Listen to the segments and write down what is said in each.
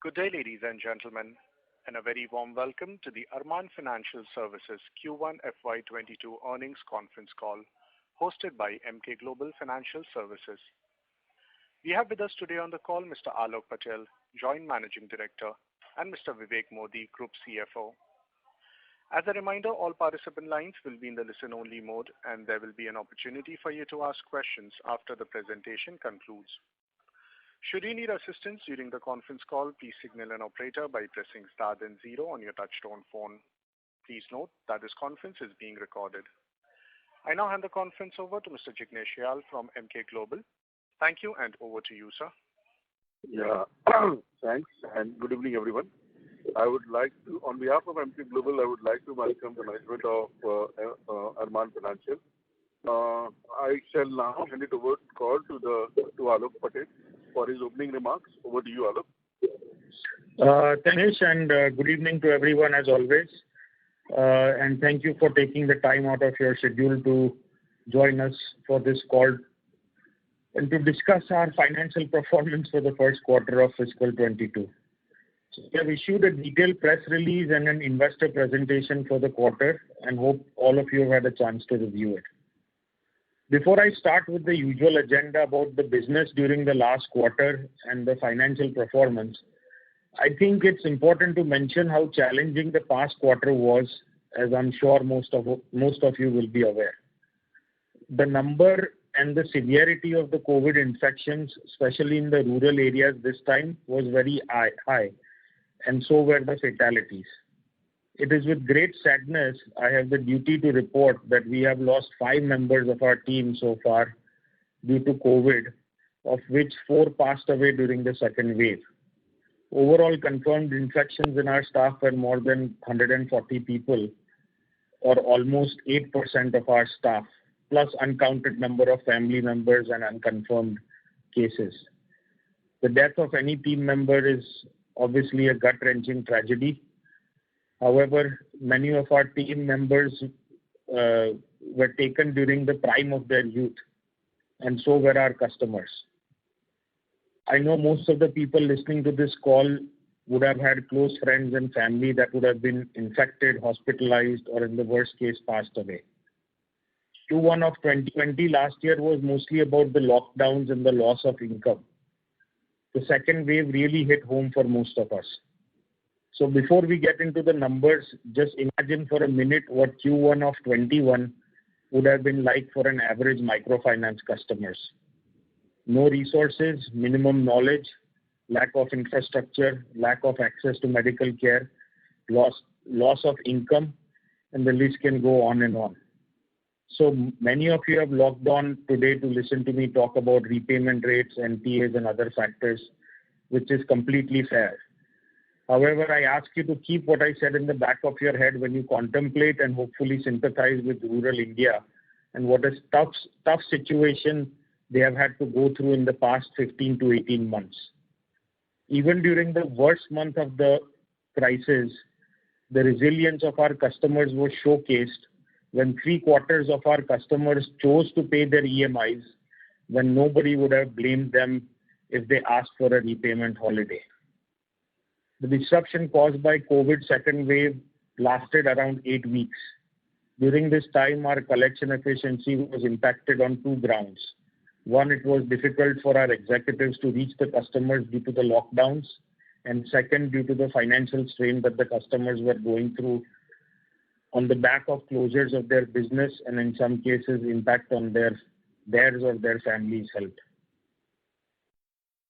Good day, ladies and gentlemen, and a very warm welcome to the Arman Financial Services Q1 FY22 earnings conference call hosted by Emkay Global Financial Services. We have with us today on the call Mr. Alok Patel, Joint Managing Director, and Mr. Vivek Modi, Group CFO. As a reminder, all participant lines will be in the listen-only mode, and there will be an opportunity for you to ask questions after the presentation concludes. Should you need assistance during the conference call, please signal an operator by pressing star then 0 on your touchtone phone. Please note that this conference is being recorded. I now hand the conference over to Mr. Jignesh Shial from Emkay Global. Thank you, and over to you, sir. Yeah, thanks, and good evening, everyone. I would like to, on behalf of Emkay Global, I would like to welcome the management of Arman Financial. I shall now hand it over call to Alok Patel for his opening remarks. Over to you, Alok. Thanks, and good evening to everyone as always. And thank you for taking the time out of your schedule to join us for this call and to discuss our financial performance for the first quarter of fiscal 22. So we have issued a detailed press release and an investor presentation for the quarter, and hope all of you have had a chance to review it. Before I start with the usual agenda about the business during the last quarter and the financial performance, I think it's important to mention how challenging the past quarter was, as I'm sure most of you will be aware. The number and the severity of the COVID infections, especially in the rural areas this time, was very high, and so were the fatalities. It is with great sadness I have the duty to report that we have lost 5 members of our team so far due to COVID, of which 4 passed away during the second wave. Overall confirmed infections in our staff were more than 140 people, or almost 8% of our staff, plus uncounted number of family members and unconfirmed cases. The death of any team member is obviously a gut-wrenching tragedy. However, many of our team members were taken during the prime of their youth, and so were our customers. I know most of the people listening to this call would have had close friends and family that would have been infected, hospitalized, or in the worst case, passed away. Q1 of 2020 last year was mostly about the lockdowns and the loss of income. The second wave really hit home for most of us. So before we get into the numbers, just imagine for a minute what Q1 of 21 would have been like for an average microfinance customers. No resources, minimum knowledge, lack of infrastructure, lack of access to medical care, loss of income, and the list can go on and on. So many of you have logged on today to listen to me talk about repayment rates, NPAs, and other factors, which is completely fair. However, I ask you to keep what I said in the back of your head when you contemplate and hopefully sympathize with rural India and what a tough situation they have had to go through in the past 15 to 18 months. Even during the worst month of the crisis, the resilience of our customers was showcased when 3/4 of our customers chose to pay their EMIs when nobody would have blamed them if they asked for a repayment holiday. The disruption caused by COVID second wave lasted around 8 weeks. During this time, our collection efficiency was impacted on 2 grounds. One, it was difficult for our executives to reach the customers due to the lockdowns, and second, due to the financial strain that the customers were going through on the back of closures of their business and in some cases impact on theirs or their families' health.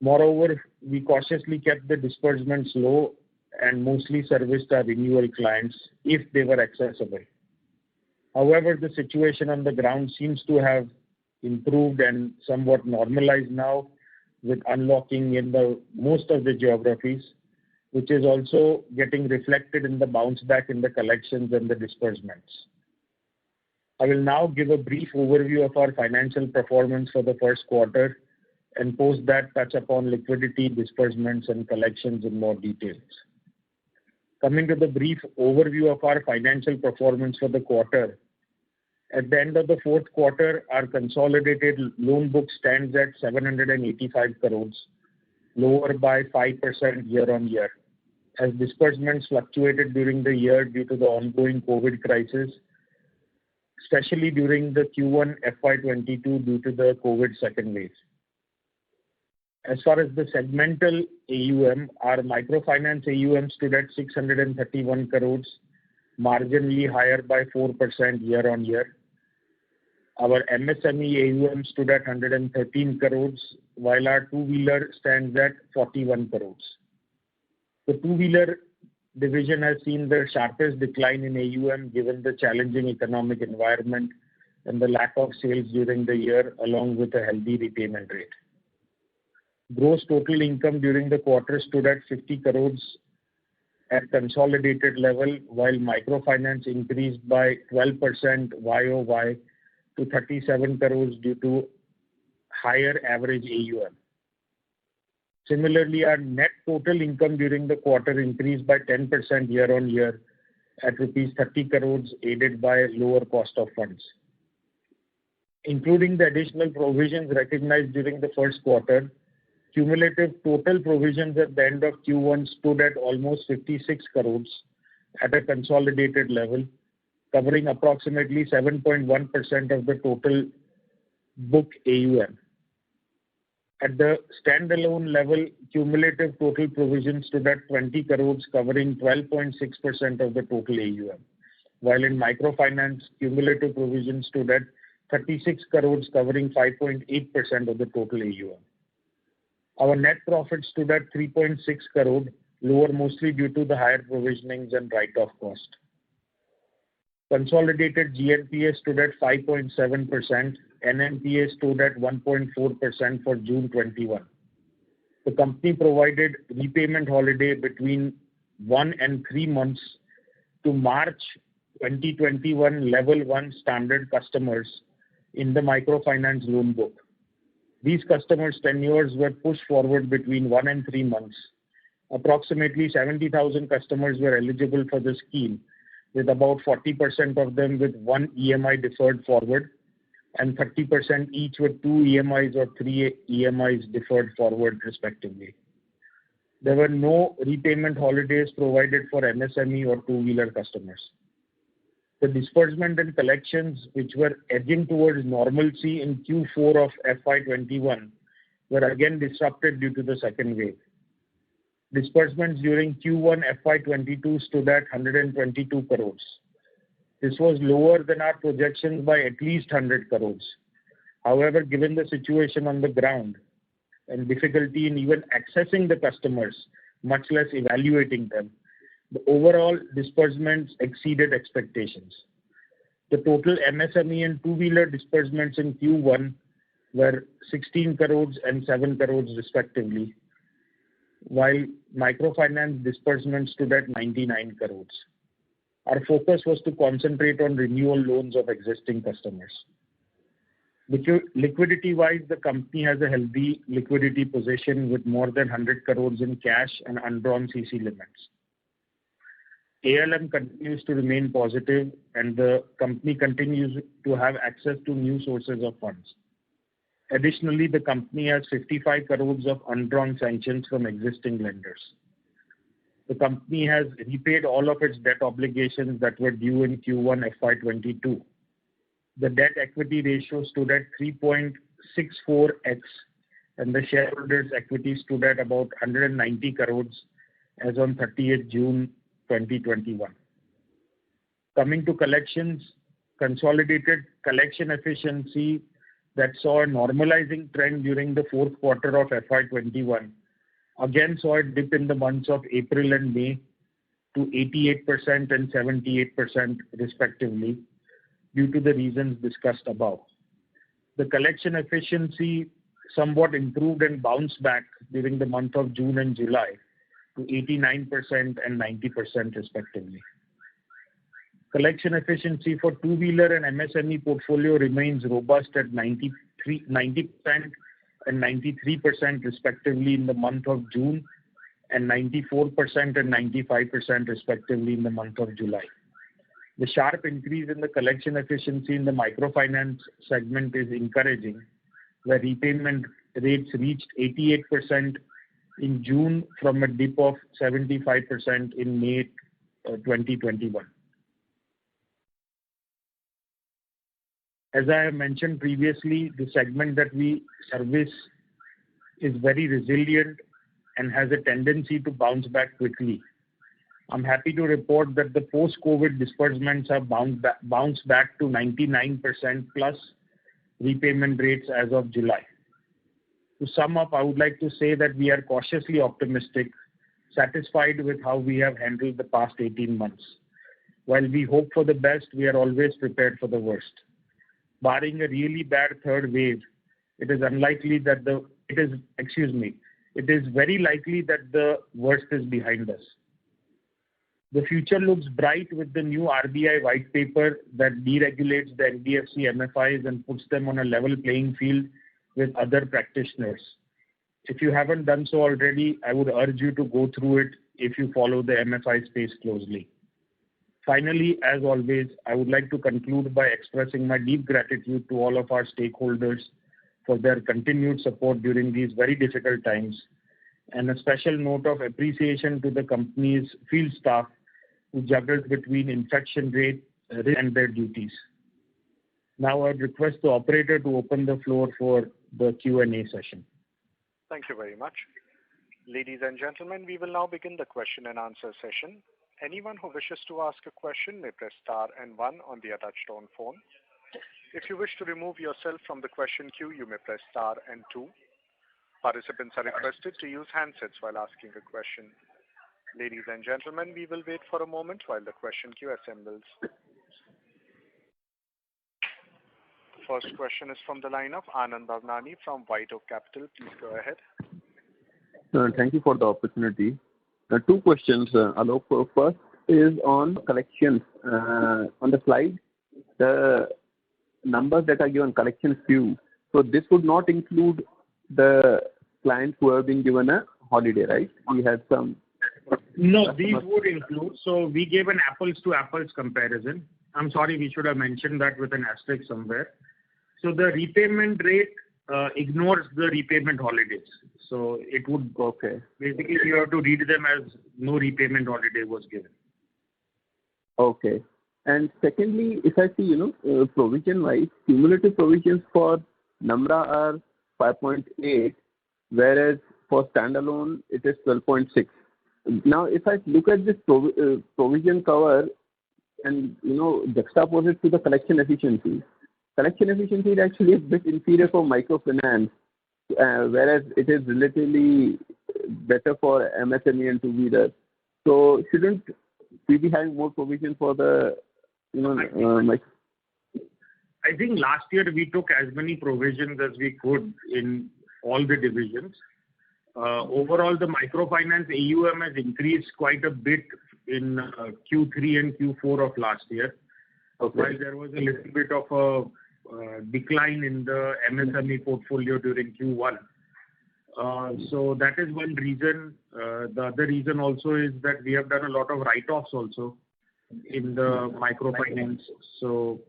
Moreover, we cautiously kept the disbursements low and mostly serviced our renewal clients if they were accessible. However, the situation on the ground seems to have improved and somewhat normalized now with unlocking in most of the geographies, which is also getting reflected in the bounce back in the collections and the disbursements. I will now give a brief overview of our financial performance for the first quarter and post that touch upon liquidity, disbursements, and collections in more details. Coming to the brief overview of our financial performance for the quarter, at the end of the fourth quarter, our consolidated loan book stands at 785 crores, lower by 5% year-on-year, as disbursements fluctuated during the year due to the ongoing COVID crisis, especially during the Q1 FY22 due to the COVID second wave. As far as the segmental AUM, our microfinance AUM stood at 631 crores, marginally higher by 4% year-on-year. Our MSME AUM stood at 113 crores, while our two-wheeler stands at 41 crores. The two-wheeler division has seen the sharpest decline in AUM given the challenging economic environment and the lack of sales during the year, along with a healthy repayment rate. Gross total income during the quarter stood at 50 crores at consolidated level, while microfinance increased by 12% YOY to 37 crores due to higher average AUM. Similarly, our net total income during the quarter increased by 10% year-on-year at rupees 30 crores, aided by lower cost of funds. Including the additional provisions recognized during the first quarter, cumulative total provisions at the end of Q1 stood at almost 56 crores at a consolidated level, covering approximately 7.1% of the total book AUM. At the standalone level, cumulative total provisions stood at 20 crores, covering 12.6% of the total AUM, while in microfinance, cumulative provisions stood at 36 crores, covering 5.8% of the total AUM. Our net profit stood at 3.6 crore, lower mostly due to the higher provisionings and write-off cost. Consolidated GNPA stood at 5.7%, NNPA stood at 1.4% for June 21. The company provided repayment holiday between 1 and 3 months to March 2021 Level 1 standard customers in the microfinance loan book. These customers' tenures were pushed forward between 1 and 3 months. Approximately 70,000 customers were eligible for the scheme, with about 40% of them with 1 EMI deferred forward and 30% each with 2 EMIs or 3 EMIs deferred forward respectively. There were no repayment holidays provided for MSME or two-wheeler customers. The disbursement and collections, which were edging towards normalcy in Q4 of FY21, were again disrupted due to the second wave. Disbursements during Q1 FY22 stood at 122 crores. This was lower than our projections by at least 100 crores. However, given the situation on the ground and difficulty in even accessing the customers, much less evaluating them, the overall disbursements exceeded expectations. The total MSME and two-wheeler disbursements in Q1 were 16 crores and 7 crores respectively, while microfinance disbursements stood at 99 crores. Our focus was to concentrate on renewal loans of existing customers. Liquidity-wise, the company has a healthy liquidity position with more than 100 crores in cash and undrawn CC limits. ALM continues to remain positive and the company continues to have access to new sources of funds. Additionally, the company has 55 crores of undrawn sanctions from existing lenders. The company has repaid all of its debt obligations that were due in Q1 FY22. The debt equity ratio stood at 3.64x and the shareholders' equity stood at about 190 crores as on 30th June 2021. Coming to collections, consolidated collection efficiency that saw a normalizing trend during the fourth quarter of FY21 again saw a dip in the months of April and May to 88% and 78% respectively due to the reasons discussed above. The collection efficiency somewhat improved and bounced back during the month of June and July to 89% and 90% respectively. Collection efficiency for two-wheeler and MSME portfolio remains robust at 90% and 93% respectively in the month of June and 94% and 95% respectively in the month of July. The sharp increase in the collection efficiency in the microfinance segment is encouraging, where repayment rates reached 88% in June from a dip of 75% in May 2021. As I have mentioned previously, the segment that we service is very resilient and has a tendency to bounce back quickly. I'm happy to report that the post-COVID disbursements have bounced back to 99% plus repayment rates as of July. To sum up, I would like to say that we are cautiously optimistic, satisfied with how we have handled the past 18 months. While we hope for the best, we are always prepared for the worst. Barring a really bad third wave, it is very likely that the worst is behind us. The future looks bright with the new RBI white paper that deregulates the NBFC MFIs and puts them on a level playing field with other practitioners. If you haven't done so already, I would urge you to go through it if you follow the MFI space closely. Finally, as always, I would like to conclude by expressing my deep gratitude to all of our stakeholders for their continued support during these very difficult times, and a special note of appreciation to the company's field staff who juggled between infection rate and their duties. Now I request the operator to open the floor for the Q&A session. Thank you very much. Ladies and gentlemen, we will now begin the question and answer session. Anyone who wishes to ask a question may press star and 1 on the touch-tone phone. If you wish to remove yourself from the question queue, you may press star and 2. Participants are requested to use handsets while asking a question. Ladies and gentlemen, we will wait for a moment while the question queue assembles. The first question is from the line of Anand Bhavnani from White Oak Capital. Please go ahead. Thank you for the opportunity. 2 questions, Alok. First is on collections. On the slide, the numbers that are given, collections due. So this would not include the clients who have been given a holiday, right? We had some. No, these would include. So we gave an apples to apples comparison. I'm sorry, we should have mentioned that with an asterisk somewhere. So the repayment rate ignores the repayment holidays. So it would, basically you have to read them as no repayment holiday was given. Okay. And secondly, if I see, provision-wise, cumulative provisions for Namra are 5.8, whereas for standalone, it is 12.6. Now, if I look at this provision cover and, juxtapose it to the collection efficiency is actually a bit inferior for microfinance, whereas it is relatively better for MSME and two-wheeler. So shouldn't we be having more provision for the, I think last year we took as many provisions as we could in all the divisions. Overall, the microfinance AUM has increased quite a bit in Q3 and Q4 of last year. Okay. While there was a little bit of a decline in the MSME portfolio during Q1. So that is one reason. The other reason also is that we have done a lot of write-offs also in the microfinance. So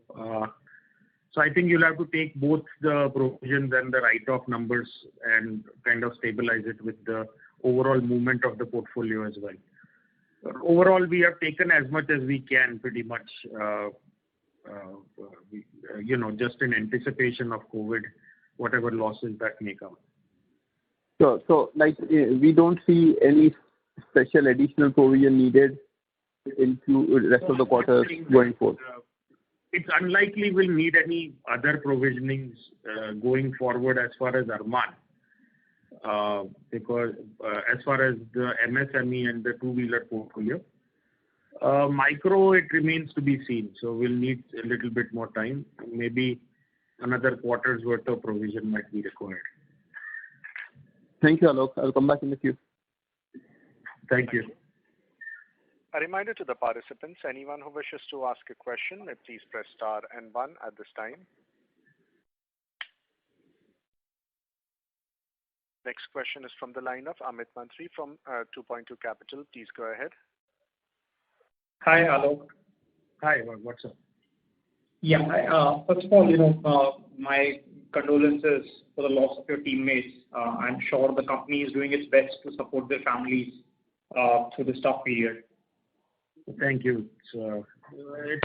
I think you'll have to take both the provisions and the write-off numbers and kind of stabilize it with the overall movement of the portfolio as well. Overall, we have taken as much as we can, pretty much, just in anticipation of COVID, whatever losses that may come. So we don't see any special additional provision needed into the rest of the quarters going forward. It's unlikely we'll need any other provisionings going forward as far as Arman. Because as far as the MSME and the two-wheeler portfolio, micro, it remains to be seen. So we'll need a little bit more time. Maybe another quarter's worth of provision might be required. Thank you, Alok. I'll come back in the queue. Thank you. A reminder to the participants, anyone who wishes to ask a question, may please press star and 1 at this time. Next question is from the line of Amit Mantri from 2.2 Capital. Please go ahead. Hi, Alok. Hi, what's up? Yeah, first of all, my condolences for the loss of your teammates. I'm sure the company is doing its best to support their families through this tough period. Thank you. It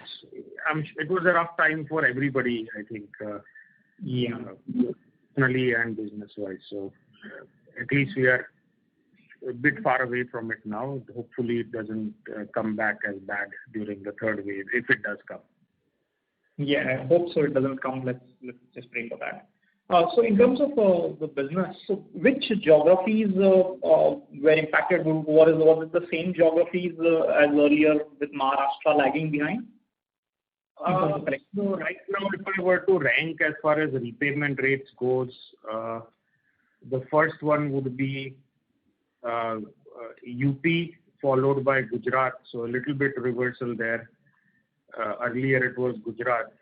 was a rough time for everybody, I think. Personally and business-wise. So at least we are a bit far away from it now. Hopefully it doesn't come back as bad during the third wave, if it does come. Yeah, I hope so. It doesn't come. Let's just pray for that. So in terms of the business, so which geographies were impacted? Was it the same geographies as earlier with Maharashtra lagging behind? So right now, if I were to rank as far as repayment rates goes, the first one would be UP, followed by Gujarat. So a little bit reversal there. Earlier it was Gujarat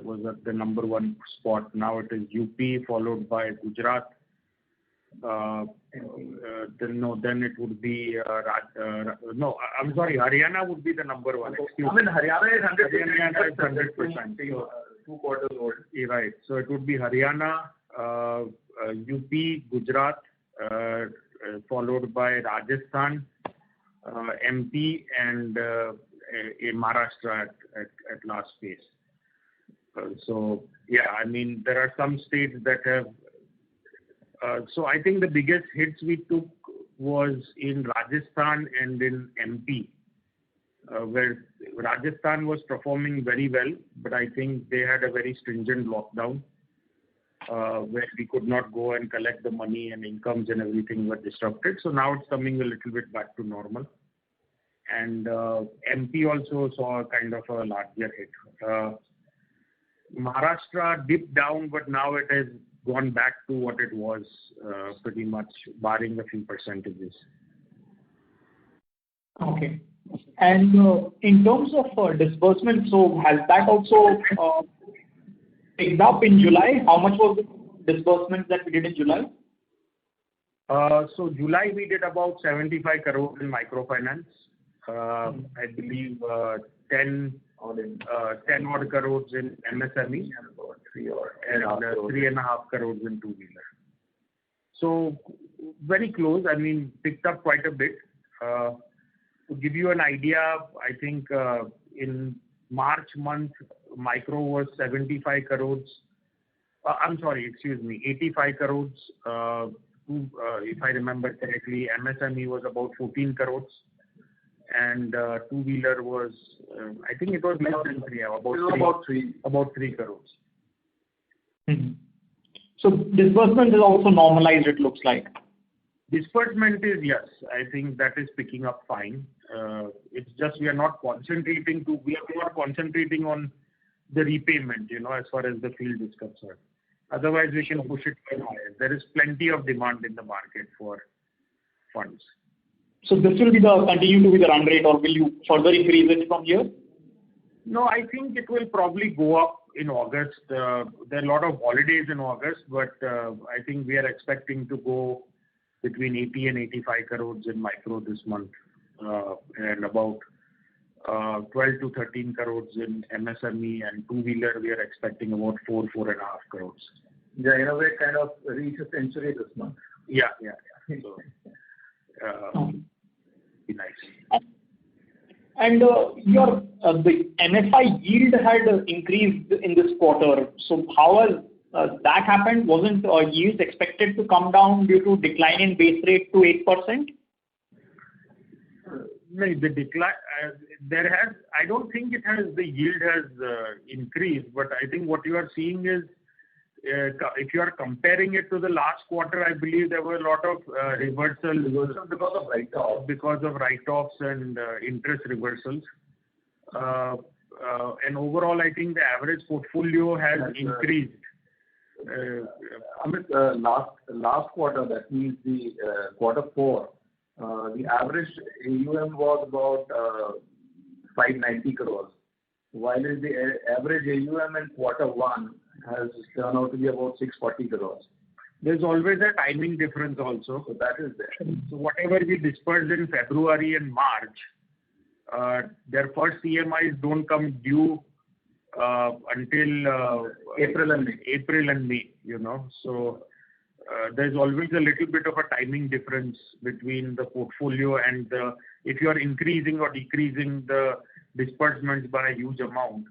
was at the number one spot. Now it is UP, followed by Gujarat. Then it would be I'm sorry, Haryana would be the number one. Haryana is 100%. 2 quarters old. Right. So it would be Haryana, UP, Gujarat, followed by Rajasthan, MP, and Maharashtra at last place. So yeah, I mean there are some states that have. So I think the biggest hits we took was in Rajasthan and in MP, where Rajasthan was performing very well, but I think they had a very stringent lockdown where we could not go and collect the money and incomes and everything were disrupted. So now it's coming a little bit back to normal. And MP also saw kind of a larger hit. Maharashtra dipped down, but now it has gone back to what it was pretty much, barring a few percentages. Okay. And in terms of disbursement, so has that also picked up in July? How much was the disbursement that we did in July? So July we did about 75 crores in microfinance. I believe 10 odd crores in MSME and about 3.5 crores in two-wheeler. So very close. I mean, picked up quite a bit. To give you an idea, I think in March month, micro was 75 crores. 85 crores. If I remember correctly, MSME was about 14 crores. And two-wheeler was, I think it was less than 3, about 3 crores. Mm-hmm. So disbursement is also normalized, it looks like. Disbursement is, yes, I think that is picking up fine. It's just we are not concentrating on the repayment, as far as the field is concerned. Otherwise, we can push it higher. There is plenty of demand in the market for funds. So this will continue to be the run rate, or will you further increase it from here? No, I think it will probably go up in August. There are a lot of holidays in August, but I think we are expecting to go between 80 and 85 crores in micro this month, and about 12 to 13 crores in MSME, and two-wheeler we are expecting about 4.5 crores. Yeah, in a way, kind of reach a century this month. Yeah. So, be nice. And your the MFI yield had increased in this quarter. So how has that happened? Wasn't yields expected to come down due to decline in base rate to 8%? No, the decline I don't think the yield has increased, but I think what you are seeing is if you are comparing it to the last quarter, I believe there were a lot of reversals because of write-offs and interest reversals. And overall, I think the average portfolio has increased. Amit, last quarter, that means the quarter 4, the average AUM was about 590 crores, while the average AUM in quarter 1 has turned out to be about 640 crores. There's always a timing difference also. So that is there. So whatever we dispersed in February and March, their first EMIs don't come due until April and May. So there's always a little bit of a timing difference between the portfolio and if you are increasing or decreasing the disbursements by a huge amount,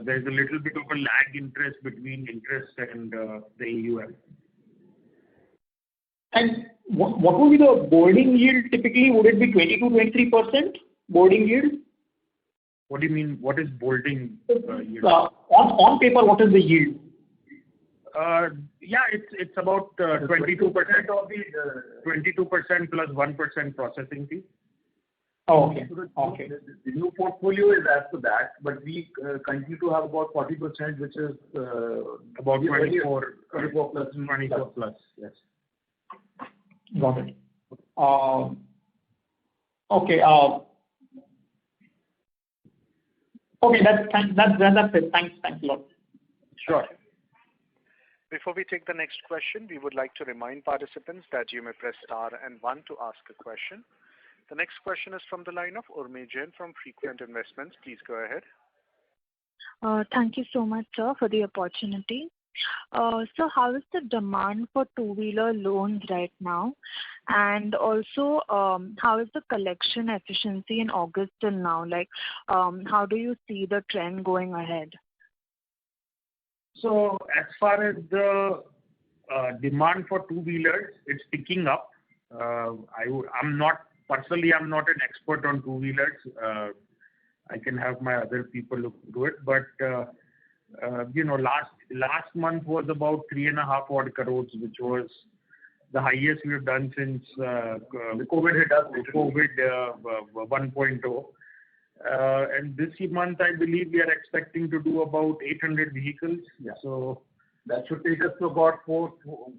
there's a little bit of a lag interest between interest and the AUM. And what would be the boarding yield typically? Would it be 22-23% boarding yield? What do you mean? What is boarding yield? On paper, what is the yield? It's about 22% of the 22% plus 1% processing fee. Oh, okay. Okay. The new portfolio is as to that, but we continue to have about 40%, which is about 24 plus. 24 plus. Yes. Got it. Okay. Okay. That's it. Thanks a lot. Sure. Before we take the next question, we would like to remind participants that you may press star and 1 to ask a question. The next question is from the line of Urmi Jain from Frequent Investments. Please go ahead. Thank you so much, sir, for the opportunity. So how is the demand for two-wheeler loans right now? And also, how is the collection efficiency in August till now? How do you see the trend going ahead? So as far as the demand for two-wheelers, it's picking up. I'm not an expert on two-wheelers. I can have my other people look into it. But, last month was about 3.5 odd crores, which was the highest we've done since COVID hit us, COVID 1.0. And this month, I believe we are expecting to do about 800 vehicles. Yeah. So that should take us to about 4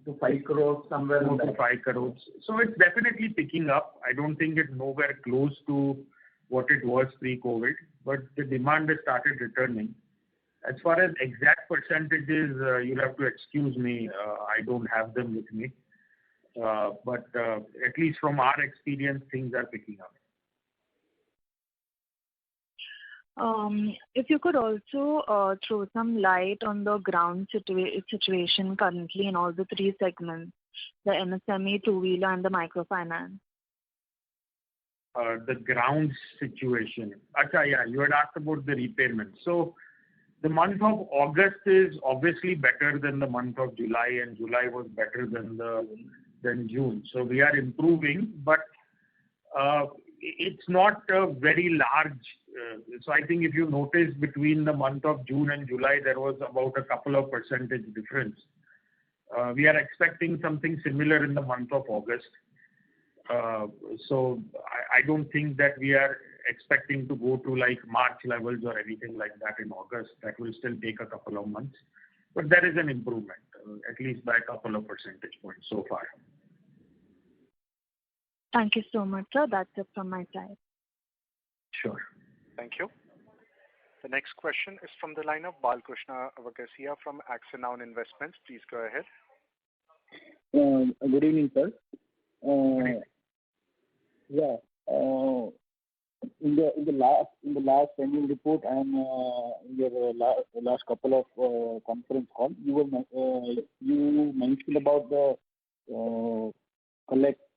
to 5 crores somewhere. 4 to 5 crores. So it's definitely picking up. I don't think it's nowhere close to what it was pre-COVID, but the demand has started returning. As far as exact percentages, you'll have to excuse me. I don't have them with me. But at least from our experience, things are picking up. If you could also throw some light on the ground situation currently in all the 3 segments, the MSME, two-wheeler, and the microfinance. The ground situation. You had asked about the repayment. So the month of August is obviously better than the month of July, and July was better than June. So we are improving, but it's not a very large. So I think if you notice between the month of June and July, there was about a couple of percentage difference. We are expecting something similar in the month of August. So I don't think that we are expecting to go to like March levels or anything like that in August. That will still take a couple of months. But there is an improvement, at least by a couple of percentage points so far. Thank you so much, sir. That's it from my side. Sure. Thank you. The next question is from the line of Balkrishna Vagasia from Axanoun Investments. Please go ahead. Good evening, sir. In the last annual report and in your last couple of conference calls, you mentioned about the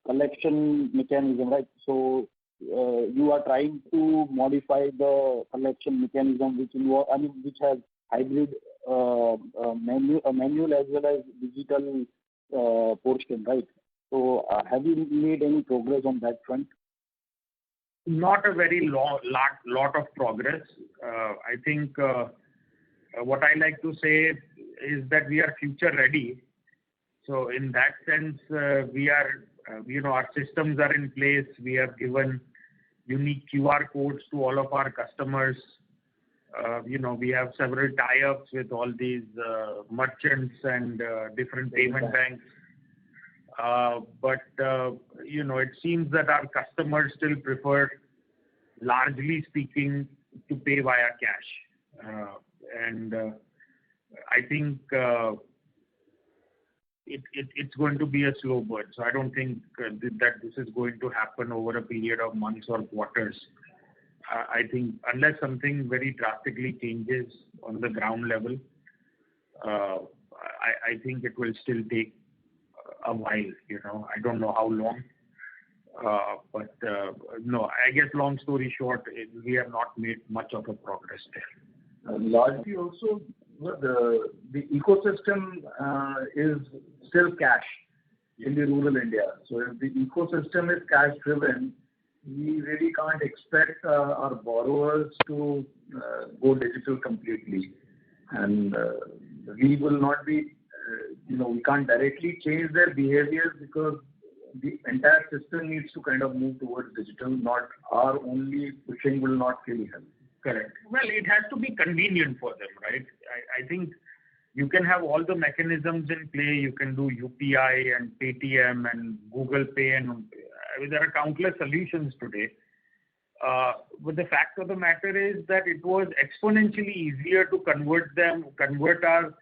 collection mechanism, right? So you are trying to modify the collection mechanism, which has hybrid manual as well as digital portion, right? So have you made any progress on that front? Not a very lot of progress. I think what I like to say is that we are future ready. So in that sense, we are, our systems are in place. We have given unique QR codes to all of our customers. We have several tie-ups with all these merchants and different payment banks. But it seems that our customers still prefer, largely speaking, to pay via cash. And I think it's going to be a slow burn. So I don't think that this is going to happen over a period of months or quarters. I think unless something very drastically changes on the ground level, I think it will still take a while. I don't know how long. But no, I guess long story short, we have not made much of a progress there. Largely also, the ecosystem is still cash in the rural India. So if the ecosystem is cash driven, we really can't expect our borrowers to go digital completely. And we will not be, we can't directly change their behaviors because the entire system needs to kind of move towards digital, not our only pushing will not really help. Correct. Well, it has to be convenient for them, right? I think you can have all the mechanisms in play. You can do UPI and Paytm and Google Pay, and there are countless solutions today. But the fact of the matter is that it was exponentially easier to convert our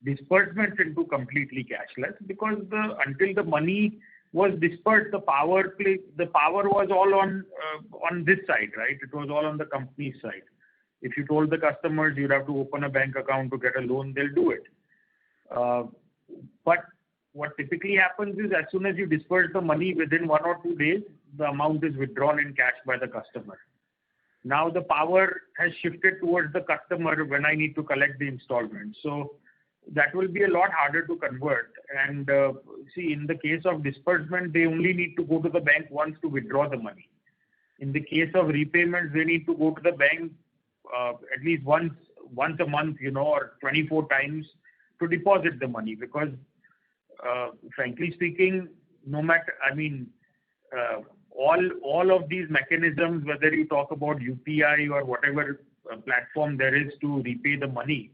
disbursements into completely cashless, because until the money was dispersed, the power was all on this side, right? It was all on the company's side. If you told the customers you'd have to open a bank account to get a loan, they'll do it. But what typically happens is, as soon as you disperse the money, within 1 or 2 days, the amount is withdrawn in cash by the customer. Now the power has shifted towards the customer when I need to collect the installment. So that will be a lot harder to convert. And see, in the case of disbursement, they only need to go to the bank once to withdraw the money. In the case of repayments, they need to go to the bank at least once a month, or 24 times to deposit the money. Because frankly speaking, no matter, all of these mechanisms, whether you talk about UPI or whatever platform there is to repay the money,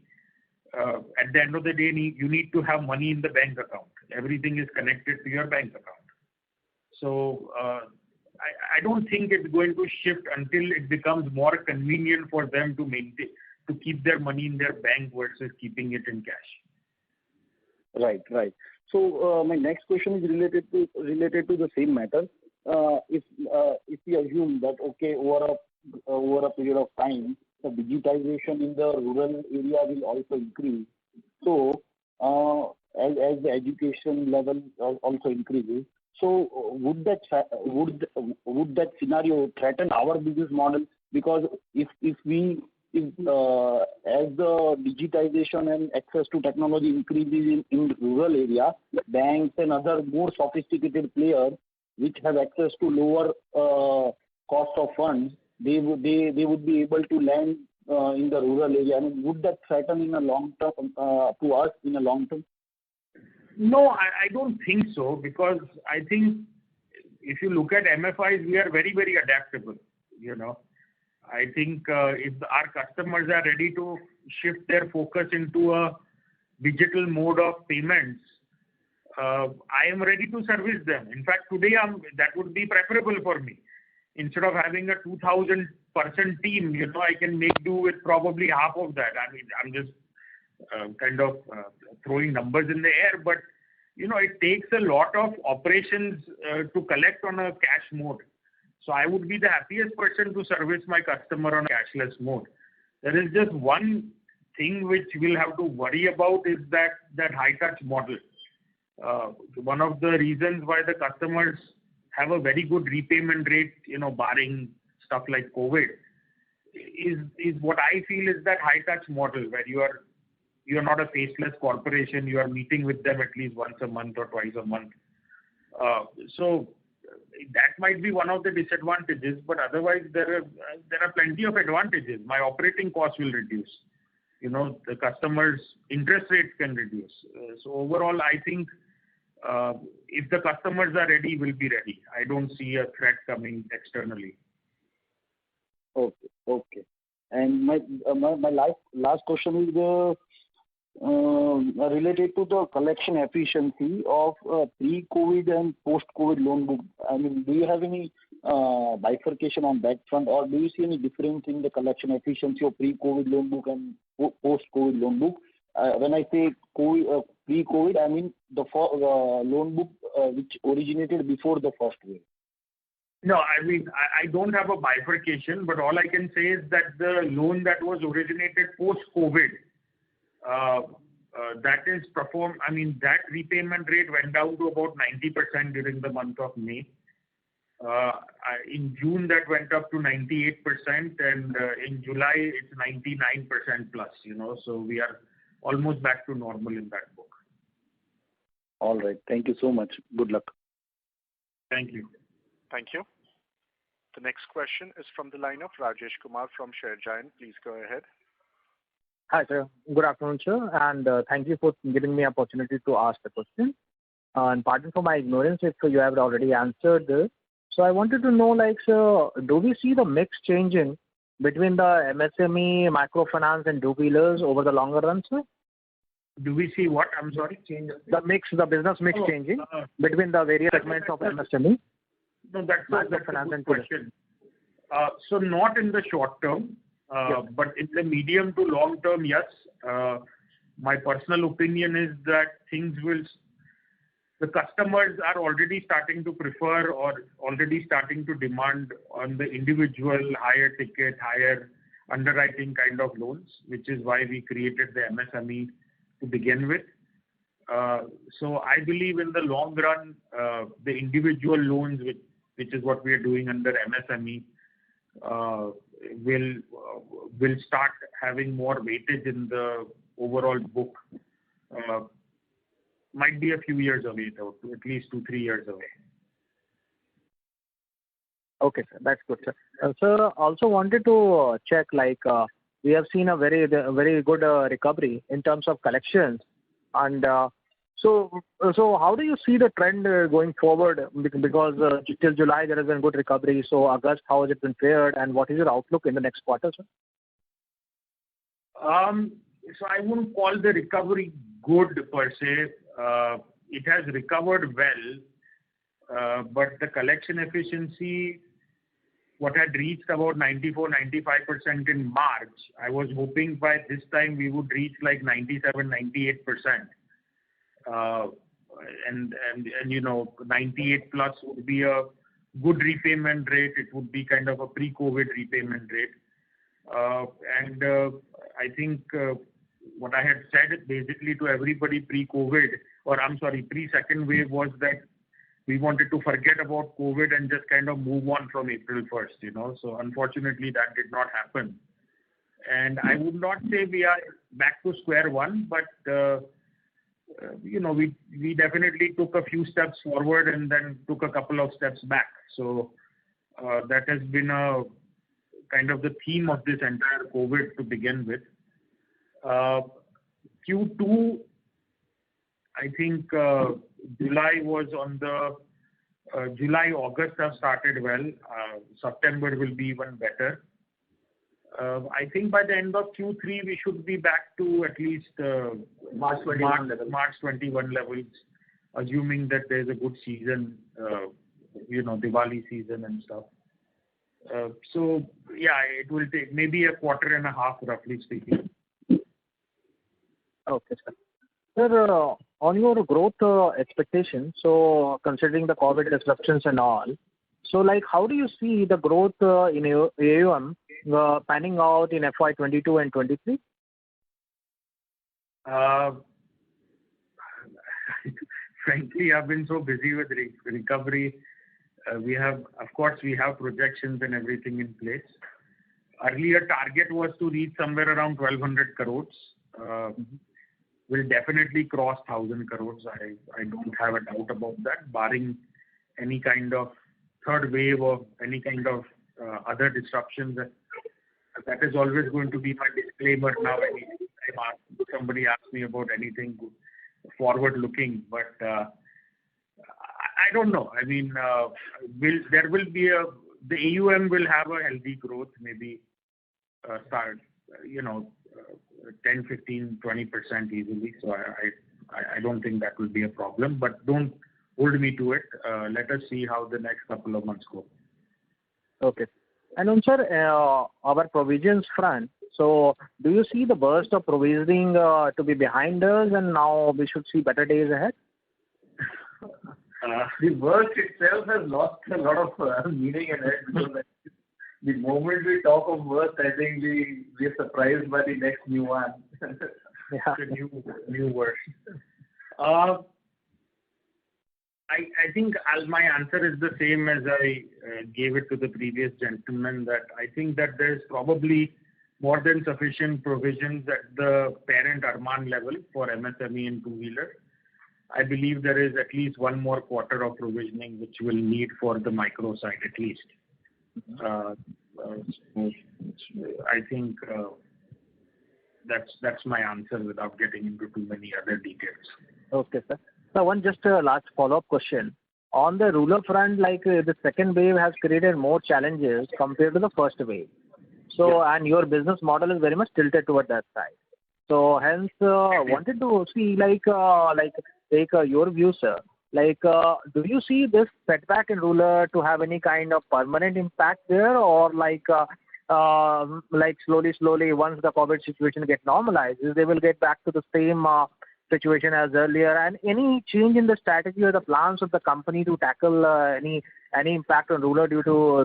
at the end of the day, you need to have money in the bank account. Everything is connected to your bank account. So I don't think it's going to shift until it becomes more convenient for them to keep their money in their bank versus keeping it in cash. Right. So my next question is related to the same matter. If we assume that over a period of time, the digitization in the rural area will also increase. So as the education level also increases, so would that scenario threaten our business model? Because if as the digitization and access to technology increases in rural area, banks and other more sophisticated players which have access to lower cost of funds, they would be able to lend in the rural area. Would that threaten in a long term to us in a long term? No, I don't think so, because I think if you look at MFIs, we are very, very adaptable. I think if our customers are ready to shift their focus into a digital mode of payments, I am ready to service them. In fact, today that would be preferable for me. Instead of having a 2,000-person team, I can make do with probably half of that. I'm just kind of throwing numbers in the air, but it takes a lot of operations to collect on a cash mode. So I would be the happiest person to service my customer on a cashless mode. There is just one thing which we'll have to worry about, is that high touch model. One of the reasons why the customers have a very good repayment rate, barring stuff like COVID, is what I feel is that high touch model where you are not a faceless corporation. You are meeting with them at least once a month or twice a month. So that might be one of the disadvantages, but otherwise there are plenty of advantages. My operating costs will reduce. The customers' interest rates can reduce. So overall, I think if the customers are ready, we'll be ready. I don't see a threat coming externally. Okay. And my last question is related to the collection efficiency of pre-COVID and post-COVID loan book. Do you have any bifurcation on that front, or do you see any difference in the collection efficiency of pre-COVID loan book and post-COVID loan book? When I say pre-COVID, I mean the loan book which originated before the first wave. No, I don't have a bifurcation, but all I can say is that the loan that was originated post-COVID that is performed. I mean, that repayment rate went down to about 90% during the month of May. In June, that went up to 98%, and in July, it's 99% plus, so we are almost back to normal in that book. All right. Thank you so much. Good luck. Thank you. Thank you. The next question is from the line of Rajesh Kumar from ShareGiant. Please go ahead. Hi, sir. Good afternoon, sir, and thank you for giving me opportunity to ask the question. And pardon for my ignorance if you have already answered this. So I wanted to know, sir, do we see the mix changing between the MSME, microfinance, and two-wheelers over the longer run, sir? Do we see what? I'm sorry? Change. The business mix changing between the various segments of MSME? No, that's a good question. So not in the short term, but in the medium to long term, yes. My personal opinion is that the customers are already starting to prefer or already starting to demand on the individual higher ticket, higher underwriting kind of loans, which is why we created the MSME to begin with. So I believe in the long run, the individual loans, which is what we are doing under MSME, will start having more weightage in the overall book. Might be a few years away, though, at least 2-3 years away. Okay, sir. That's good, sir. Sir, also wanted to check, we have seen a very good recovery in terms of collections. And so how do you see the trend going forward? Because till July, there has been good recovery. So August, how has it been fared? And what is your outlook in the next quarter, sir? So I wouldn't call the recovery good per se. It has recovered well, but the collection efficiency, what had reached about 94-95% in March, I was hoping by this time we would reach 97-98%. And 98 plus would be a good repayment rate. It would be kind of a pre-COVID repayment rate. And I think what I had said basically to everybody pre-COVID, pre-second wave, was that we wanted to forget about COVID and just kind of move on from April 1st, So unfortunately, that did not happen. And I would not say we are back to square one, but, we definitely took a few steps forward and then took a couple of steps back. So that has been a kind of the theme of this entire COVID to begin with. Q2, I think July was on the August have started well. September will be even better. I think by the end of Q3 we should be back to at least March 21 levels, assuming that there's a good season, Diwali season and stuff. So yeah, it will take maybe a quarter and a half, roughly speaking. Okay, sir. Sir, on your growth expectations, so considering the COVID disruptions and all, so how do you see the growth in AUM panning out in FY22 and 23? Frankly, I've been so busy with recovery. We have projections and everything in place. Earlier target was to reach somewhere around 1,200 crores. We'll definitely cross 1,000 crores. I don't have a doubt about that, barring any kind of third wave or any kind of other disruptions. That is always going to be my disclaimer now. Anytime somebody asks me about anything forward looking, but I don't know. I mean, there will be the AUM will have a healthy growth, maybe start, 10, 15, 20% easily. So I don't think that will be a problem, but don't hold me to it. Let us see how the next couple of months go. Okay. And on, sir, our provisions front, so do you see the burst of provisioning to be behind us and now we should see better days ahead? The burst itself has lost a lot of meaning in it, because the moment we talk of burst, I think we are surprised by the next new one. It's a new word. I think my answer is the same as I gave it to the previous gentleman, that I think that there's probably more than sufficient provisions at the parent Arman level for MSME and two-wheeler. I believe there is at least one more quarter of provisioning which we'll need for the micro side at least. I think that's my answer without getting into too many other details. Okay, sir. So one just last follow-up question. On the rural front, like the second wave has created more challenges compared to the first wave. So, and your business model is very much tilted toward that side. So hence, wanted to see take your view, sir. Do you see this setback in rural to have any kind of permanent impact there, or slowly once the COVID situation get normalized, they will get back to the same situation as earlier? And any change in the strategy or the plans of the company to tackle any impact on rural due to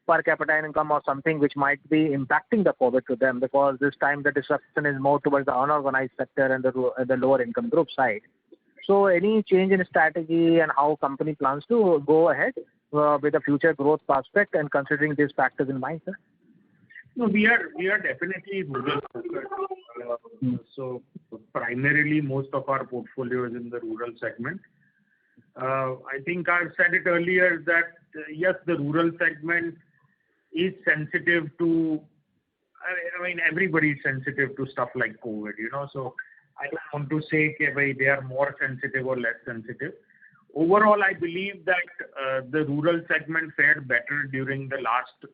per capita income or something which might be impacting the COVID to them, because this time the disruption is more towards the unorganized sector and the lower income group side. So any change in strategy and how company plans to go ahead with a future growth prospect and considering these factors in mind, sir? No, we are definitely rural focused. So primarily most of our portfolio is in the rural segment. I think I've said it earlier that yes, the rural segment is sensitive to, everybody is sensitive to stuff like COVID, so I don't want to say they are more sensitive or less sensitive. Overall, I believe that the rural segment fared better during the last,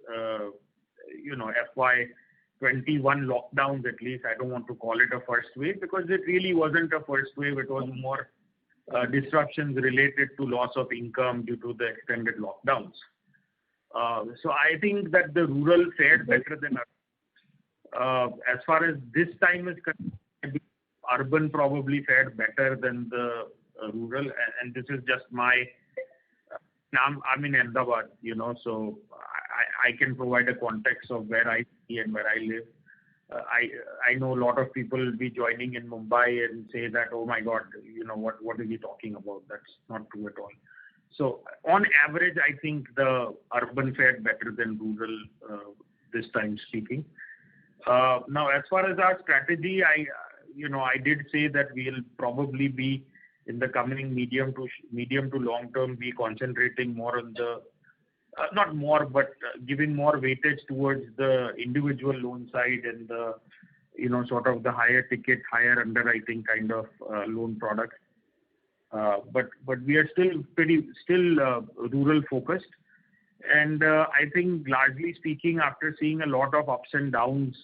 FY21 lockdowns at least. I don't want to call it a first wave because it really wasn't a first wave. It was more disruptions related to loss of income due to the extended lockdowns. So I think that the rural fared better than urban. As far as this time is concerned, urban probably fared better than the rural, and this is just I'm in Ahmedabad, so I can provide a context of where I see and where I live. I know a lot of people will be joining in Mumbai and say that, oh my God, what are you talking about? That's not true at all. So on average, I think the urban fared better than rural this time speaking. Now, as far as our strategy, I did say that we'll probably be in the coming medium to long term be concentrating more on the not more, but giving more weightage towards the individual loan side and the sort of the higher ticket, higher underwriting kind of loan products. But we are still rural focused, and I think largely speaking, after seeing a lot of ups and downs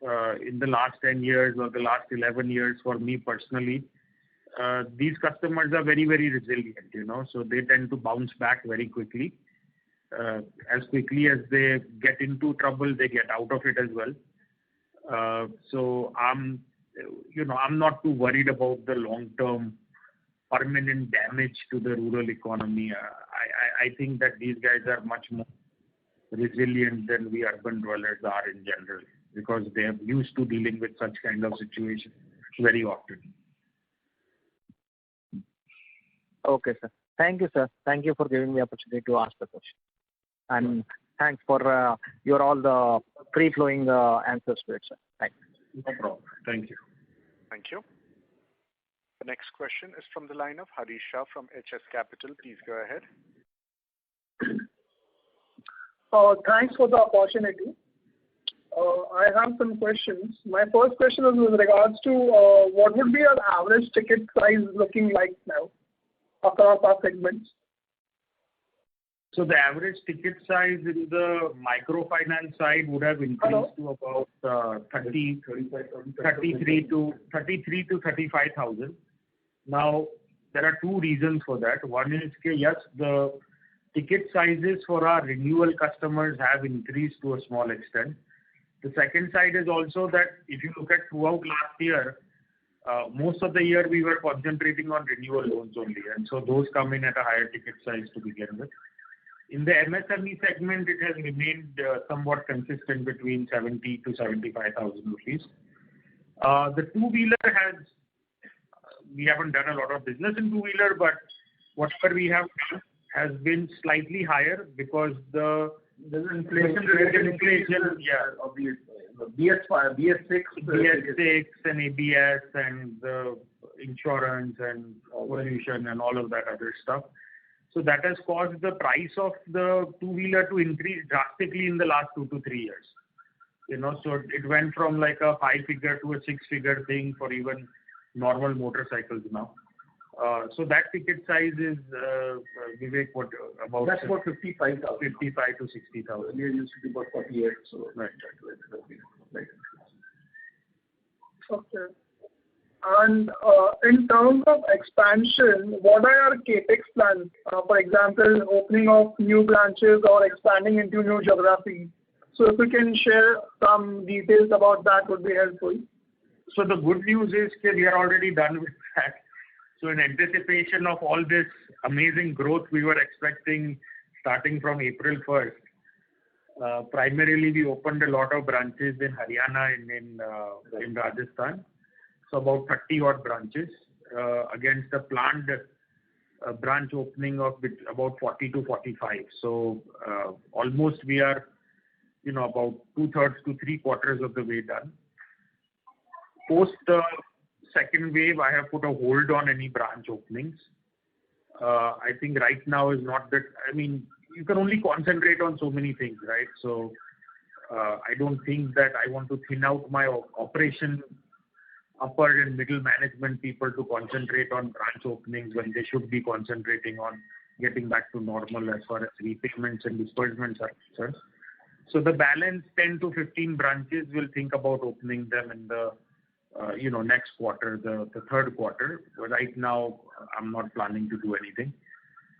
in the last 10 years or the last 11 years for me personally, these customers are very, very resilient, so they tend to bounce back very quickly. As quickly as they get into trouble, they get out of it as well. So I'm not too worried about the long-term permanent damage to the rural economy. I think that these guys are much more resilient than we urban dwellers are in general, because they are used to dealing with such kind of situations very often. Okay, sir. Thank you, sir. Thank you for giving me the opportunity to ask the question. And thanks for your all the free-flowing answers to it, sir. Thanks. No problem. Thank you. Thank you. The next question is from the line of Harish Shah from HS Capital. Please go ahead. Thanks for the opportunity. I have some questions. My first question is with regards to what would be your average ticket size looking like now across our segments? So the average ticket size in the microfinance side would have increased to about 33 to 35,000. Now, there are two reasons for that. One is, yes, the ticket sizes for our renewal customers have increased to a small extent. The second side is also that if you look at throughout last year, most of the year we were concentrating on renewal loans only, and so those come in at a higher ticket size to begin with. In the MSME segment, it has remained somewhat consistent between 70 to 75,000 rupees. The two-wheeler we haven't done a lot of business in two-wheeler, but whatever we have done has been slightly higher because there's inflation. Of the BS5, BS6 and ABS and the insurance and pollution and all of that other stuff. So that has caused the price of the two-wheeler to increase drastically in the last 2 to 3 years. So it went from like a 5-figure to a 6-figure thing for even normal motorcycles now. So that ticket size is, Vivek, what about? That's about 55,000. 55 to 60,000. Earlier used to be about 48. So right. Okay. And in terms of expansion, what are your capex plans? For example, opening of new branches or expanding into new geographies. So if you can share some details about that, would be helpful. So the good news is that we are already done with that. So in anticipation of all this amazing growth we were expecting starting from April 1st, primarily we opened a lot of branches in Haryana and in Rajasthan. So about 30 odd branches against a planned branch opening of about 40 to 45. So almost we are, about 2/3 to 3/4 of the way done. Post the second wave, I have put a hold on any branch openings. I think right now is not that. You can only concentrate on so many things, right? So I don't think that I want to thin out my operation upper and middle management people to concentrate on branch openings when they should be concentrating on getting back to normal as far as repayments and disbursements are concerned. So the balance 10 to 15 branches, we'll think about opening them in the next quarter, the third quarter. But right now, I'm not planning to do anything.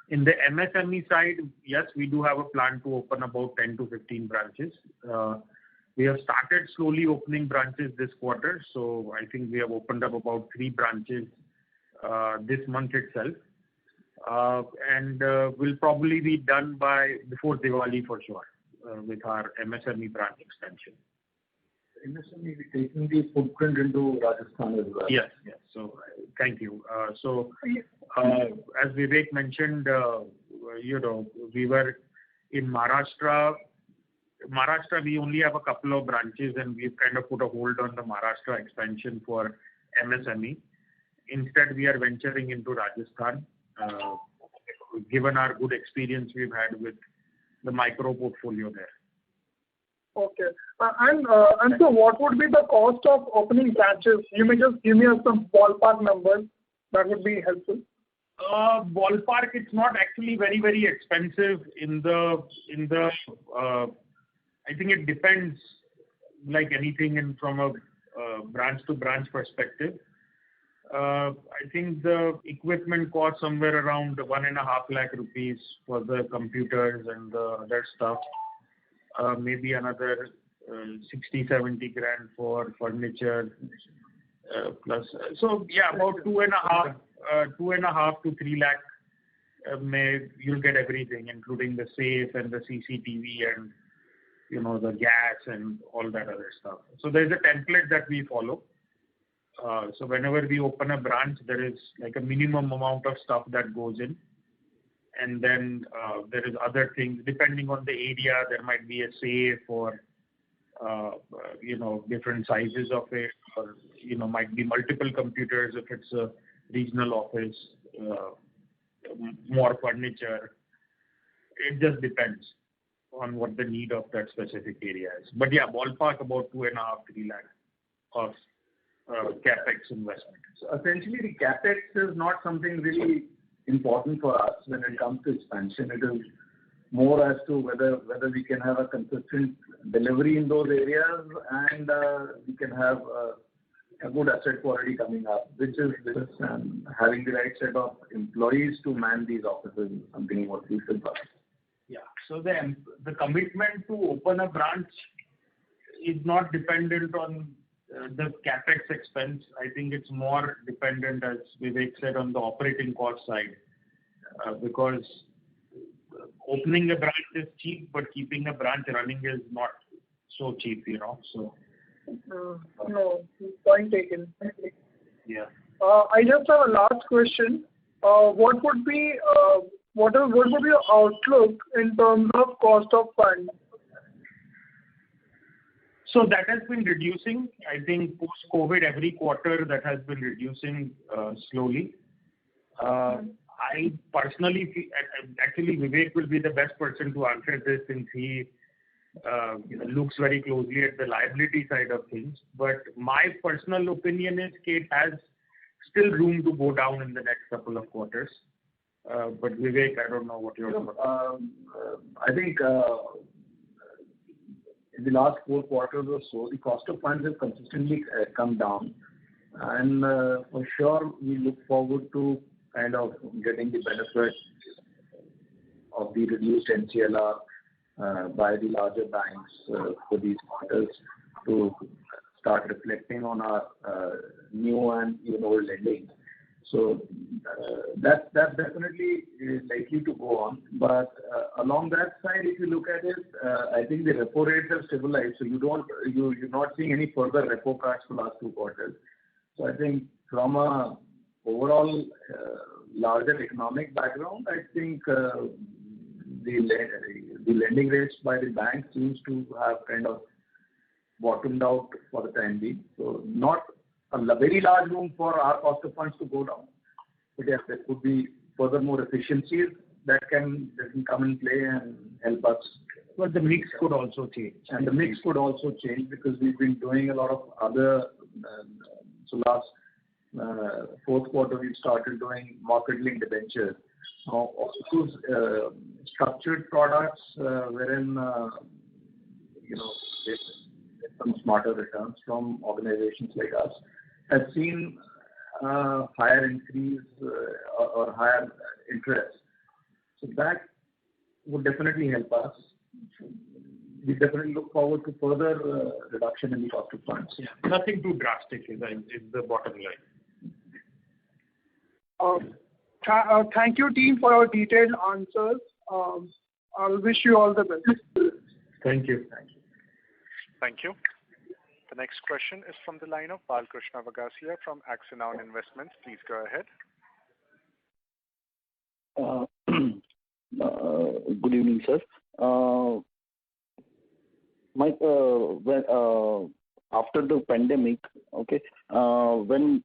In the MSME side, yes, we do have a plan to open about 10 to 15 branches. We have started slowly opening branches this quarter. So I think we have opened up about 3 branches this month itself. And we'll probably be done before Diwali for sure with our MSME branch extension. MSME, we're taking the footprint into Rajasthan as well. Yes. So thank you. As Vivek mentioned, we were in Maharashtra. We only have a couple of branches and we've kind of put a hold on the Maharashtra expansion for MSME. Instead, we are venturing into Rajasthan, given our good experience we've had with the micro portfolio there. Okay. And so what would be the cost of opening branches? You may just give me some ballpark numbers. That would be helpful. Ballpark, it's not actually very, very expensive I think it depends like anything from a branch to branch perspective. I think the equipment costs somewhere around 1.5 lakh rupees for the computers and the other stuff. Maybe another 60-70 grand for furniture plus. So yeah, about 2.5 to 3 lakh. You'll get everything, including the safe and the CCTV and the gas and all that other stuff. So there's a template that we follow. So whenever we open a branch, there is like a minimum amount of stuff that goes in. And then there is other things, depending on the area, there might be a safe or, different sizes of it, or, might be multiple computers if it's a regional office, more furniture. It just depends on what the need of that specific area is. But yeah, ballpark about 2.5, 3 lakh of CapEx investment. So essentially, the CapEx is not something really important for us when it comes to expansion. It is more as to whether we can have a consistent delivery in those areas and we can have a good asset quality coming up, which is having the right set of employees to man these offices is something what we should do. Yeah. So the commitment to open a branch is not dependent on the capex expense. I think it's more dependent, as Vivek said, on the operating cost side, because opening a branch is cheap, but keeping a branch running is not so cheap, So No, point taken. Yeah. I just have a last question. What would be your outlook in terms of cost of funds? So that has been reducing. I think post-COVID, every quarter that has been reducing slowly. I personally feel, actually Vivek will be the best person to answer this since he looks very closely at the liability side of things. But my personal opinion is it has still room to go down in the next couple of quarters. But Vivek, I don't know what your thoughts. I think in the last 4 quarters or so, the cost of funds has consistently come down. And for sure, we look forward to kind of getting the benefit of the reduced MCLR by the larger banks for these quarters to start reflecting on our new and even old lending. So that definitely is likely to go on. But along that side, if you look at it, I think the repo rates have stabilized. So you're not seeing any further repo cuts for last 2 quarters. So I think from a overall larger economic background, I think the lending rates by the bank seems to have kind of bottomed out for the time being. So not a very large room for our cost of funds to go down. But yes, there could be further more efficiencies that can come in play and help us. But the mix could also change. And the mix could also change because we've been doing a lot of other. So last 4th quarter, we started doing market-linked debentures. Now, also structured products wherein there's some smarter returns from organizations like us has seen higher increase or higher interest. So that would definitely help us. We definitely look forward to further reduction in the cost of funds. Yeah. Nothing too drastic is the bottom line. Thank you, team, for your detailed answers. I'll wish you all the best. Thank you. Thank you. The next question is from the line of Balkrishna Vagasia from Axanoun Investments. Please go ahead. Good evening, sir. After the pandemic, okay, when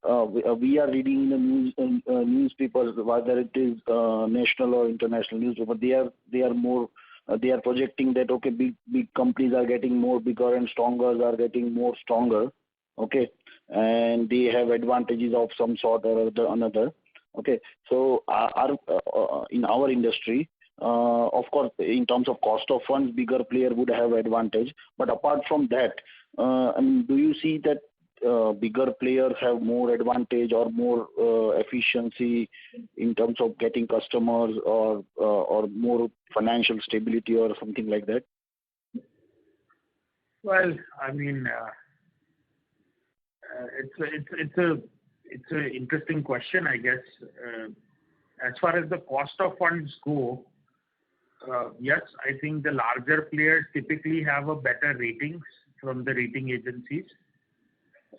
we are reading in the newspapers, whether it is national or international newspaper, they are projecting that okay, big companies are getting more bigger and stronger, are getting more stronger, okay, and they have advantages of some sort or another, okay. So in our industry, of course, in terms of cost of funds, bigger player would have advantage. But apart from that, do you see that bigger players have more advantage or more efficiency in terms of getting customers or more financial stability or something like that? Well, I mean, it's an interesting question, I guess. As far as the cost of funds go, yes, I think the larger players typically have a better ratings from the rating agencies.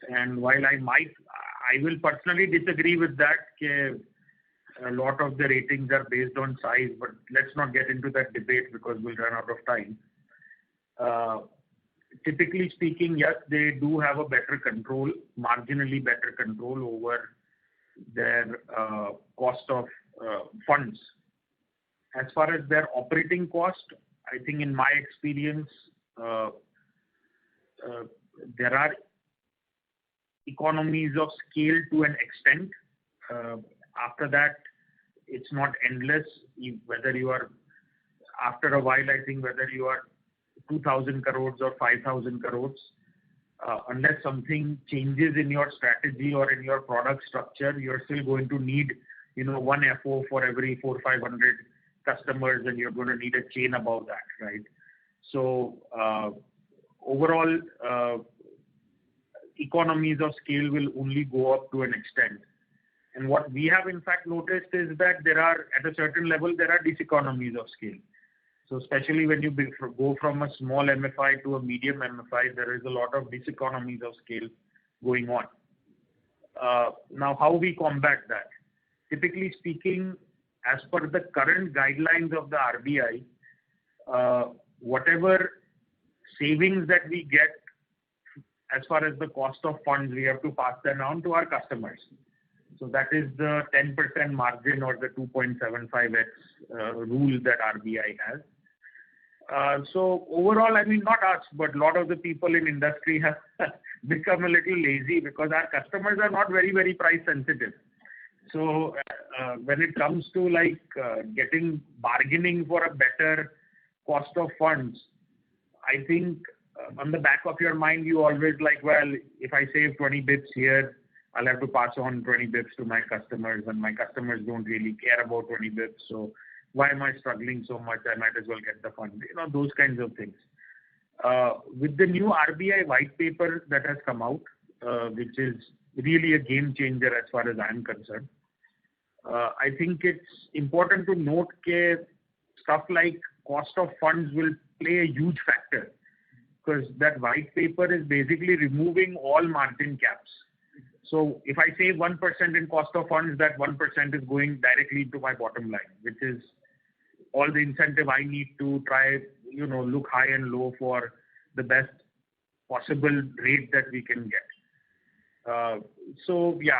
And while I will personally disagree with that, a lot of the ratings are based on size, but let's not get into that debate because we'll run out of time. Typically speaking, yes, they do have a better control, marginally better control over their cost of funds. As far as their operating cost, I think in my experience, there are economies of scale to an extent. After that, it's not endless. Whether you are, after a while, I think whether you are 2,000 crores or 5,000 crores, unless something changes in your strategy or in your product structure, you're still going to need, one FO for every 400-500 customers, and you're going to need a chain above that, right? So overall, economies of scale will only go up to an extent. And what we have in fact noticed is that there are, at a certain level, there are diseconomies of scale. So especially when you go from a small MFI to a medium MFI, there is a lot of diseconomies of scale going on. Now, how we combat that? Typically speaking, as per the current guidelines of the RBI, whatever savings that we get as far as the cost of funds, we have to pass them on to our customers. So that is the 10% margin or the 2.75x rule that RBI has. So overall, I mean, not us, but a lot of the people in industry have become a little lazy because our customers are not very, very price sensitive. So when it comes to like bargaining for a better cost of funds, I think on the back of your mind, you always like, well, if I save 20 bips here, I'll have to pass on 20 bips to my customers, and my customers don't really care about 20 bips. So why am I struggling so much? I might as well get the fund. You know, those kinds of things. With the new RBI white paper that has come out, which is really a game changer as far as I'm concerned, I think it's important to note that stuff like cost of funds will play a huge factor, because that white paper is basically removing all margin caps. So if I save 1% in cost of funds, that 1% is going directly to my bottom line, which is all the incentive I need to try, you know, look high and low for the best possible rate that we can get. So yeah,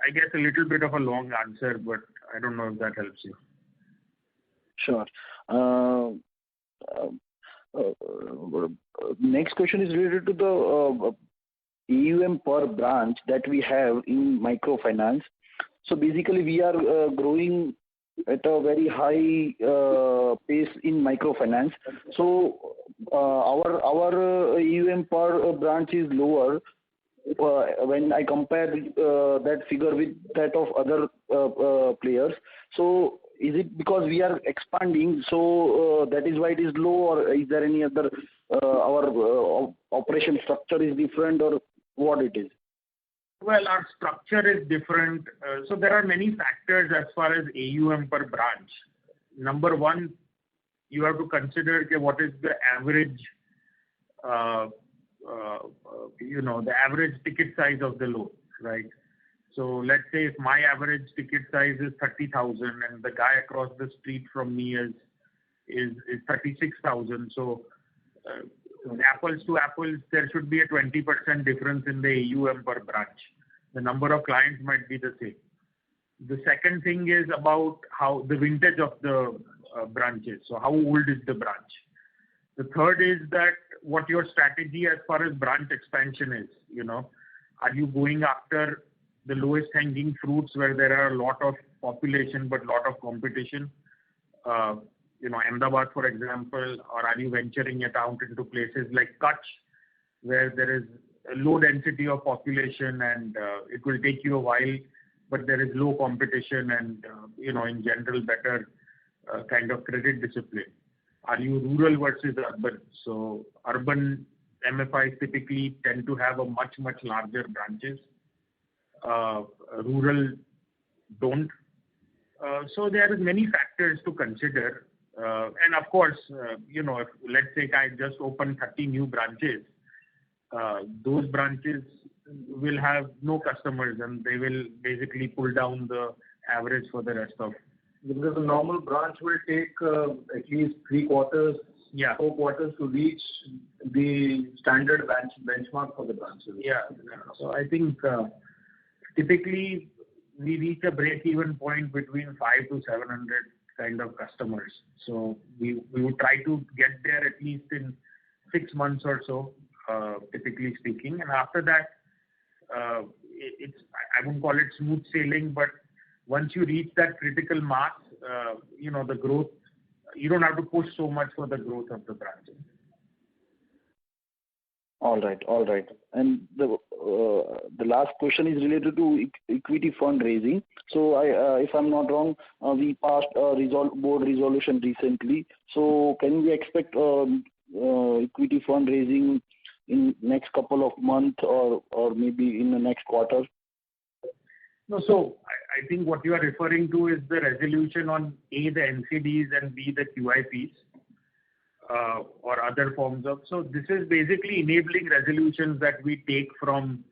I guess a little bit of a long answer, but I don't know if that helps you. Sure. Next question is related to the AUM per branch that we have in microfinance. So basically, we are growing at a very high pace in microfinance. So our AUM per branch is lower when I compare that figure with that of other players. So is it because we are expanding, so that is why it is low, or is there any other our operation structure is different, or what it is? Well, our structure is different. So there are many factors as far as AUM per branch. Number one, you have to consider what is the average, the average ticket size of the loan, right? So let's say if my average ticket size is 30,000 and the guy across the street from me is 36,000. So apples to apples, there should be a 20% difference in the AUM per branch. The number of clients might be the same. The second thing is about how the vintage of the branches. So how old is the branch? The third is that what your strategy as far as branch expansion is. You know, are you going after the lowest hanging fruits where there are a lot of population but lot of competition? Ahmedabad, for example, or are you venturing it out into places like Kutch, where there is a low density of population and it will take you a while, but there is low competition and, in general, better kind of credit discipline? Are you rural versus urban? So urban MFIs typically tend to have a much, much larger branches. Rural don't. So there are many factors to consider. And of course, if, let's say I just opened 30 new branches, those branches will have no customers and they will basically pull down the average for the rest of. Because a normal branch will take at least 3 quarters, 4 quarters to reach the standard benchmark for the branches. Yeah. So I think typically we reach a break-even point between 5 to 700 kind of customers. So we would try to get there at least in 6 months or so, typically speaking. And after that, I wouldn't call it smooth sailing, but once you reach that critical mass, the growth, you don't have to push so much for the growth of the branches. All right. And the last question is related to equity fundraising. So if I'm not wrong, we passed a board resolution recently. So can we expect equity fundraising in next couple of months or maybe in the next quarter? No, so I think what you are referring to is the resolution on A, the NCDs, and B, the QIPs. or other forms of. So this is basically enabling resolutions that we take from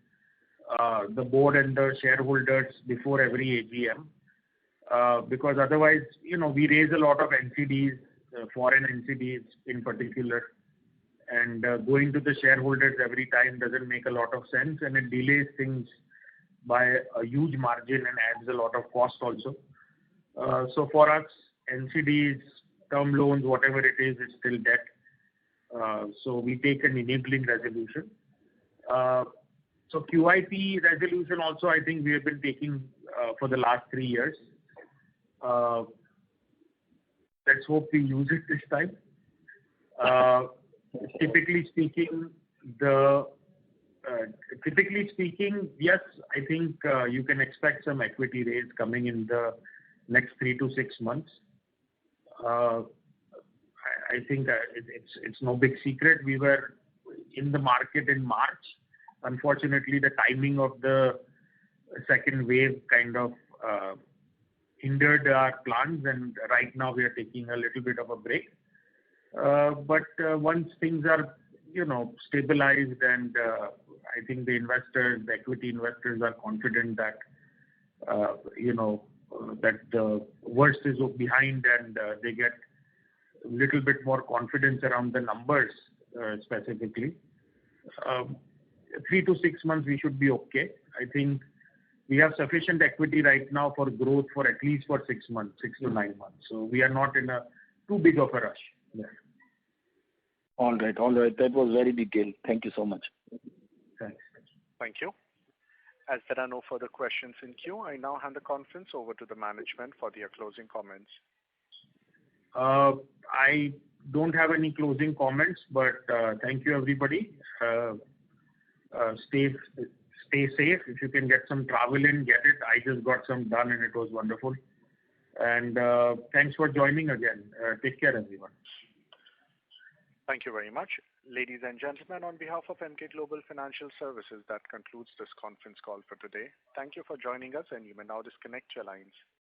the board and the shareholders before every AGM. Because otherwise, we raise a lot of NCDs, foreign NCDs in particular, and going to the shareholders every time doesn't make a lot of sense, and it delays things by a huge margin and adds a lot of cost also. So for us, NCDs, term loans, whatever it is still debt. So we take an enabling resolution. So QIP resolution also, I think we have been taking for the last 3 years. Let's hope we use it this time. Typically speaking, yes, I think you can expect some equity raise coming in the next 3 to 6 months. I think it's no big secret. We were in the market in March. Unfortunately, the timing of the second wave kind of hindered our plans, and right now we are taking a little bit of a break. But once things are, stabilized, and I think the equity investors are confident that, that the worst is behind, and they get a little bit more confidence around the numbers specifically. 3 to 6 months we should be okay. I think we have sufficient equity right now for growth for at least 6 months, 6 to 9 months. So we are not in a too big of a rush there. All right. That was very detailed. Thank you so much. Thanks. Thank you. As there are no further questions in queue, I now hand the conference over to the management for their closing comments. I don't have any closing comments, but thank you everybody. Stay safe. If you can get some travel in, get it. I just got some done and it was wonderful. And thanks for joining again. Take care, everyone. Thank you very much. Ladies and gentlemen, on behalf of Emkay Global Financial Services, that concludes this conference call for today. Thank you for joining us, and you may now disconnect your lines.